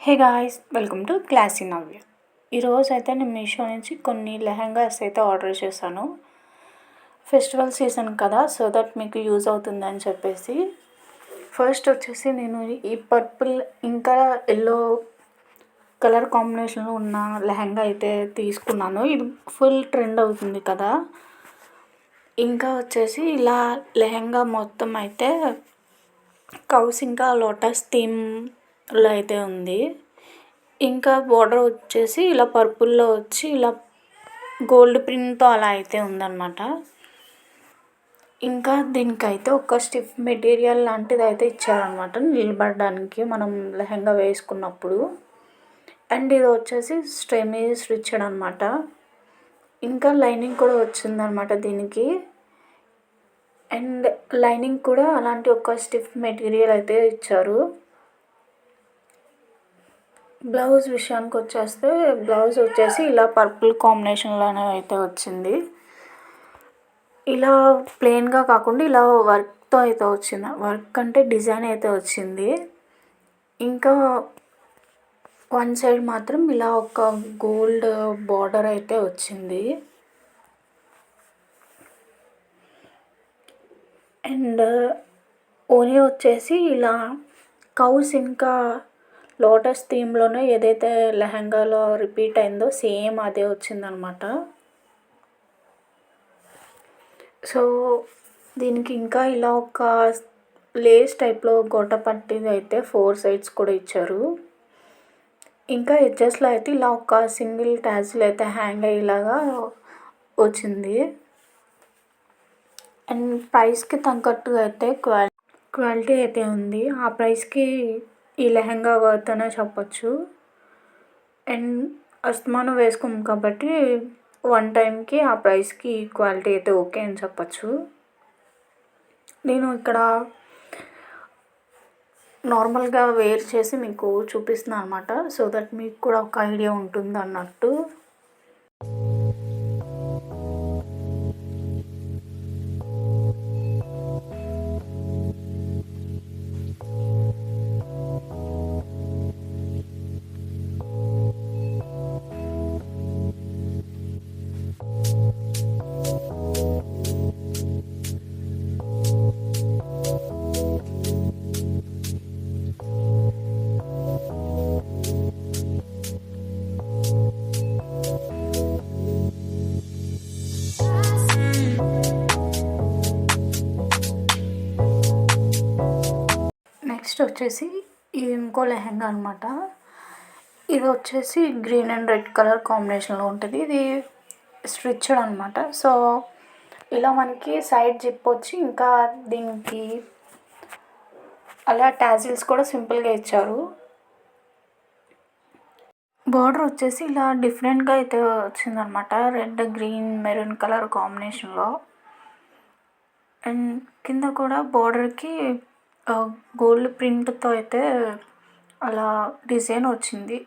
Hey guys, welcome to Classy Navya. ఈరోజు అయితే నేను మీషో నుంచి కొన్ని లెహంగాస్ అయితే ఆర్డర్ చేశాను. ఫెస్టివల్ సీజన్ కదా, సో దట్ మీకు యూజ్ అవుతుందని చెప్పేసి. ఫస్ట్ వచ్చేసి నేను ఈ పర్పుల్ ఇంకా ఎల్లో కలర్ కాంబినేషన్లో ఉన్న లెహంగా అయితే తీసుకున్నాను. ఇది ఫుల్ ట్రెండ్ అవుతుంది కదా. ఇంకా వచ్చేసి ఇలా లెహంగా మొత్తం అయితే కౌస్ ఇంకా లోటస్ థీమ్లో అయితే ఉంది. ఇంకా బార్డర్ వచ్చేసి ఇలా పర్పుల్లో వచ్చి ఇలా గోల్డ్ ప్రింట్తో అలా అయితే ఉందన్నమాట. ఇంకా దీనికైతే ఒక స్టిఫ్ మెటీరియల్ లాంటిది అయితే ఇచ్చారనమాట నిలబడడానికి మనం లెహంగా వేసుకున్నప్పుడు. అండ్ ఇది వచ్చేసి స్టెమీ స్టిచ్డ్ అనమాట. ఇంకా లైనింగ్ కూడా వచ్చిందనమాట దీనికి. అండ్ లైనింగ్ కూడా అలాంటి ఒక స్టిఫ్ మెటీరియల్ అయితే ఇచ్చారు. బ్లౌజ్ విషయానికి వచ్చేస్తే బ్లౌజ్ వచ్చేసి ఇలా పర్పుల్ కాంబినేషన్లోనే అయితే వచ్చింది. ఇలా ప్లెయిన్గా కాకుండా ఇలా వర్క్తో అయితే వచ్చింది. వర్క్ అంటే డిజైన్ అయితే వచ్చింది. ఇంకా వన్ సైడ్ మాత్రం ఇలా ఒక గోల్డ్ బార్డర్ అయితే వచ్చింది. అండ్ ఓనీ వచ్చేసి ఇలా కౌస్ ఇంకా లోటస్ థీమ్లోనే ఏదైతే లెహంగాలో రిపీట్ అయిందో సేమ్ అదే వచ్చిందనమాట. సో దీనికి ఇంకా ఇలా ఒక లేస్ టైప్లో గొట్ట పట్టిది అయితే 4 సైడ్స్ కూడా ఇచ్చారు. ఇంకా ఎడ్జెస్లో అయితే ఇలా ఒక సింగిల్ ట్యాజిల్ అయితే హ్యాంగ్ అయ్యేలాగా వచ్చింది. అండ్ ప్రైస్కి తగ్గట్టుగా అయితే క్వాలిటీ అయితే ఉంది. ఆ ప్రైస్కి ఈ లెహంగా వర్త్ అనే చెప్పచ్చు. అండ్ అస్తమానం వేసుకోము కాబట్టి వన్ టైంకి ఆ ప్రైస్కి క్వాలిటీ అయితే ఓకే అని చెప్పచ్చు. నేను ఇక్కడ నార్మల్గా వేర్ చేసి మీకు చూపిస్తున్నాను అనమాట. సో దట్ మీకు కూడా ఒక ఐడియా ఉంటుంది అన్నట్టు. నెక్స్ట్ వచ్చేసి ఇది ఇంకో లెహంగా అనమాట. ఇది వచ్చేసి గ్రీన్ అండ్ రెడ్ కలర్ కాంబినేషన్లో ఉంటుంది. ఇది స్టిచ్డ్ అనమాట. సో ఇలా మనకి సైడ్ జిప్ వచ్చి ఇంకా దీనికి అలా టాజిల్స్ కూడా సింపుల్గా ఇచ్చారు. బార్డర్ వచ్చేసి ఇలా డిఫరెంట్గా అయితే వచ్చిందనమాట. రెడ్ గ్రీన్ మెరూన్ కలర్ కాంబినేషన్లో. అండ్ కింద కూడా బార్డర్కి గోల్డ్ ప్రింట్తో అయితే అలా డిజైన్ వచ్చింది.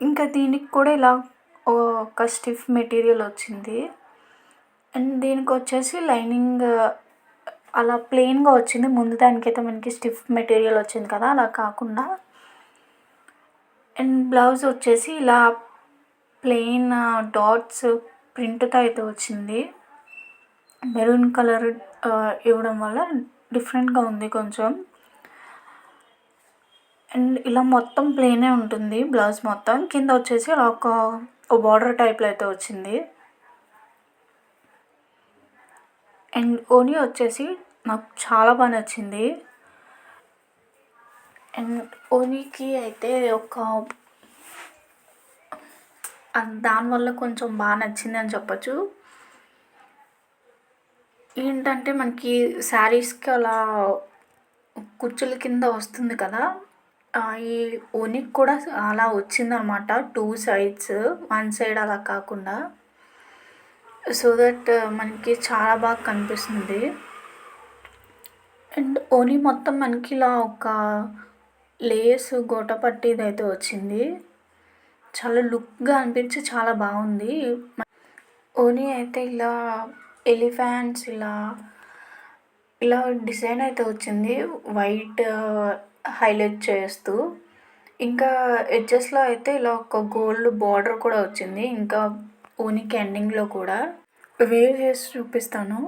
ఇంకా దీనికి కూడా ఇలా ఒక స్టిఫ్ మెటీరియల్ వచ్చింది. అండ్ దీనికి వచ్చేసి లైనింగ్ అలా ప్లెయిన్గా వచ్చింది. ముందు దానికైతే మనకి స్టిఫ్ మెటీరియల్ వచ్చింది కదా, అలా కాకుండా. అండ్ బ్లౌజ్ వచ్చేసి ఇలా ప్లెయిన్ డాట్స్ ప్రింట్తో అయితే వచ్చింది. మెరూన్ కలర్ ఇవ్వడం వల్ల డిఫరెంట్గా ఉంది కొంచెం. అండ్ ఇలా మొత్తం ప్లెయినే ఉంటుంది బ్లౌజ్ మొత్తం. కింద వచ్చేసి అలా ఒక బార్డర్ టైప్లో అయితే వచ్చింది. అండ్ ఓనీ వచ్చేసి నాకు చాలా బాగా నచ్చింది. అండ్ ఓనీకి అయితే దానివల్ల కొంచెం బాగా నచ్చింది అని చెప్పచ్చు. ఏంటంటే మనకి శారీస్కి అలా కుచ్చుల కింద వస్తుంది కదా, ఈ ఓనీకి కూడా అలా వచ్చిందనమాట. 2 సైడ్స్, 1 సైడ్ అలా కాకుండా. సో దట్ మనకి చాలా బాగా కనిపిస్తుంది. అండ్ ఓనీ మొత్తం మనకి ఇలా ఒక లేస్ గోట పట్టిది అయితే వచ్చింది. చాలా లుక్గా అనిపించి చాలా బాగుంది. ఓనీ అయితే ఇలా ఎలిఫెంట్స్ ఇలా ఇలా డిజైన్ అయితే వచ్చింది వైట్ హైలైట్ చేస్తూ. ఇంకా ఎడ్జెస్‌లో అయితే ఇలా ఒక గోల్డ్ బార్డర్ కూడా వచ్చింది. ఇంకా ఓనికి ఎండింగ్‌లో కూడా. వేర్ చేసి చూపిస్తాను.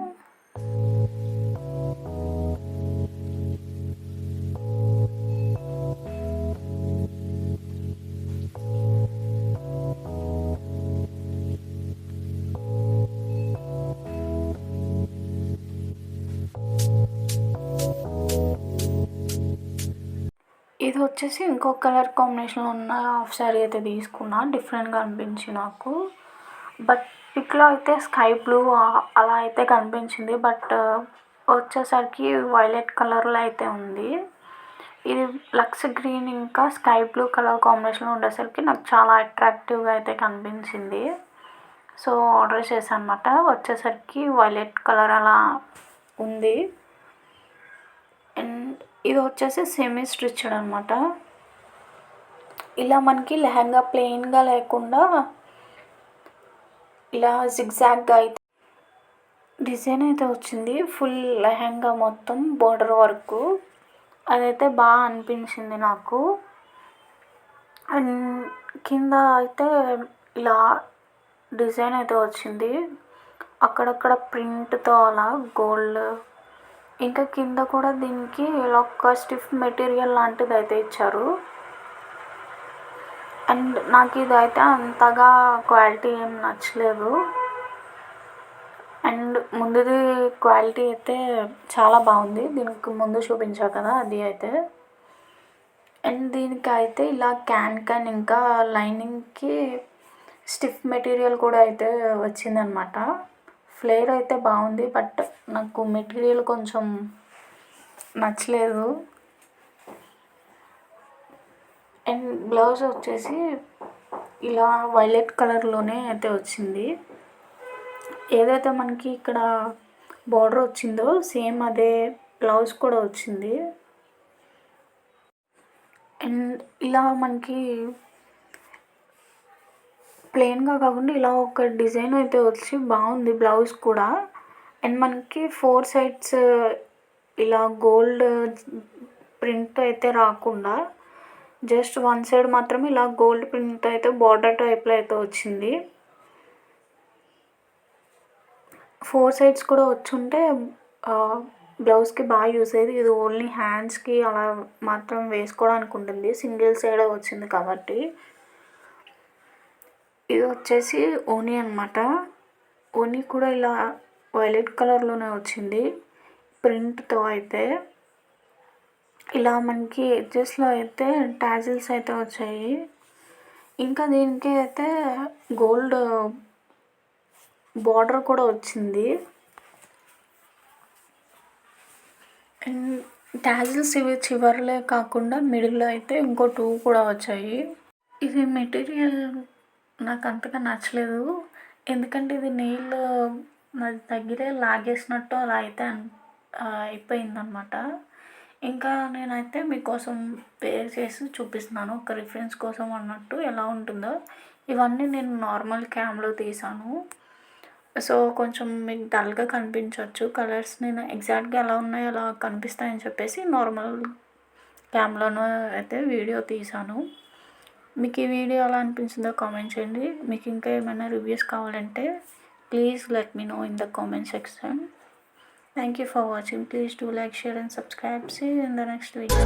ఇది వచ్చేసి ఇంకో కలర్ కాంబినేషన్‌లో ఉన్న హాఫ్ సారీ అయితే తీసుకున్నా. డిఫరెంట్‌గా అనిపించి నాకు. బట్ పిక్‌లో అయితే స్కై బ్లూ అలా అయితే కనిపించింది. బట్ వచ్చేసరికి వైలెట్ కలర్‌లో అయితే ఉంది. ఇది లక్స్ గ్రీన్ ఇంకా స్కై బ్లూ కలర్ కాంబినేషన్‌లో ఉండేసరికి నాకు చాలా అట్రాక్టివ్‌గా అయితే కనిపించింది. సో, ఆర్డర్ చేశాను అనమాట. వచ్చేసరికి వైలెట్ కలర్ అలా ఉంది. అండ్ ఇది వచ్చేసి సెమీ స్టిచ్డ్ అనమాట. ఇలా మనకి లెహంగా ప్లెయిన్‌గా లేకుండా ఇలా జిగ్‌జాగ్‌గా అయితే డిజైన్ అయితే వచ్చింది. ఫుల్ లెహంగా మొత్తం బోర్డర్ వర్కు. అదైతే బాగా అనిపించింది నాకు. అండ్ కింద అయితే ఇలా డిజైన్ అయితే వచ్చింది. అక్కడక్కడ ప్రింట్‌తో అలా గోల్డ్. ఇంకా కింద కూడా దీనికి ఇలా ఒక స్టిఫ్ మెటీరియల్ లాంటిది అయితే ఇచ్చారు. అండ్ నాకు ఇదైతే అంతగా క్వాలిటీ ఏం నచ్చలేదు. అండ్ ముందుది క్వాలిటీ అయితే చాలా బాగుంది. దీనికి ముందు చూపించా కదా అది అయితే. అండ్ దీనికైతే ఇలా క్యాన్ ఇంకా లైనింగ్‌కి స్టిఫ్ మెటీరియల్ కూడా అయితే వచ్చిందనమాట. ఫ్లేర్ అయితే బాగుంది. బట్ నాకు మెటీరియల్ కొంచెం నచ్చలేదు. అండ్ బ్లౌజ్ వచ్చేసి ఇలా వైలెట్ కలర్‌లోనే అయితే వచ్చింది. ఏదైతే మనకి ఇక్కడ బార్డర్ వచ్చిందో సేమ్ అదే బ్లౌజ్ కూడా వచ్చింది. అండ్ ఇలా మనకి ప్లెయిన్‌గా కాకుండా ఇలా ఒక డిజైన్ అయితే వచ్చి బాగుంది బ్లౌజ్ కూడా. అండ్ మనకి 4 సైడ్స్ ఇలా గోల్డ్ ప్రింట్ అయితే రాకుండా జస్ట్ వన్ సైడ్ మాత్రమే ఇలా గోల్డ్ ప్రింట్ అయితే బార్డర్ టైప్‌లో అయితే వచ్చింది. 4 సైడ్స్ కూడా వచ్చుంటే బ్లౌజ్‌కి బాగా యూజ్ అయ్యేది. ఇది ఓన్లీ హ్యాండ్స్‌కి అలా మాత్రం వేసుకోవడానికి ఉంటుంది. సింగిల్ సైడే వచ్చింది కాబట్టి. ఇది వచ్చేసి ఓని అనమాట. ఓని కూడా ఇలా వైలెట్ కలర్‌లోనే వచ్చింది. ప్రింట్‌తో అయితే. ఇలా మనకి ఎడ్జెస్‌లో అయితే టాజిల్స్ అయితే వచ్చాయి. ఇంకా దీనికి అయితే గోల్డ్ బార్డర్ కూడా వచ్చింది. అండ్ టాజిల్స్ ఇవి చివర్లే కాకుండా మిడిల్‌లో అయితే ఇంకో 2 కూడా వచ్చాయి. ఇది మెటీరియల్ నాకు అంతగా నచ్చలేదు. ఎందుకంటే ఇది నెయిల్ నా దగ్గరే లాగేసినట్టు అలా అయితే అయిపోయిందనమాట. ఇంకా నేనైతే మీకోసం వేర్ చేసి చూపిస్తున్నాను. ఒక రిఫరెన్స్ కోసం అన్నట్టు ఎలా ఉంటుందో. ఇవన్నీ నేను నార్మల్ క్యామ్‌లో తీశాను. సో, కొంచెం మీకు డల్‌గా కనిపించొచ్చు. కలర్స్ నేను ఎగ్జాక్ట్‌గా ఎలా ఉన్నాయో అలా కనిపిస్తాయని చెప్పేసి నార్మల్ క్యామ్‌లోనో అయితే వీడియో తీశాను. మీకు ఈ వీడియో ఎలా అనిపించిందో కామెంట్ చేయండి. మీకు ఇంకా ఏమైనా రివ్యూస్ కావాలంటే please let me know in the comment section. Thank you for watching. Please do like, share and subscribe. See you in the next video.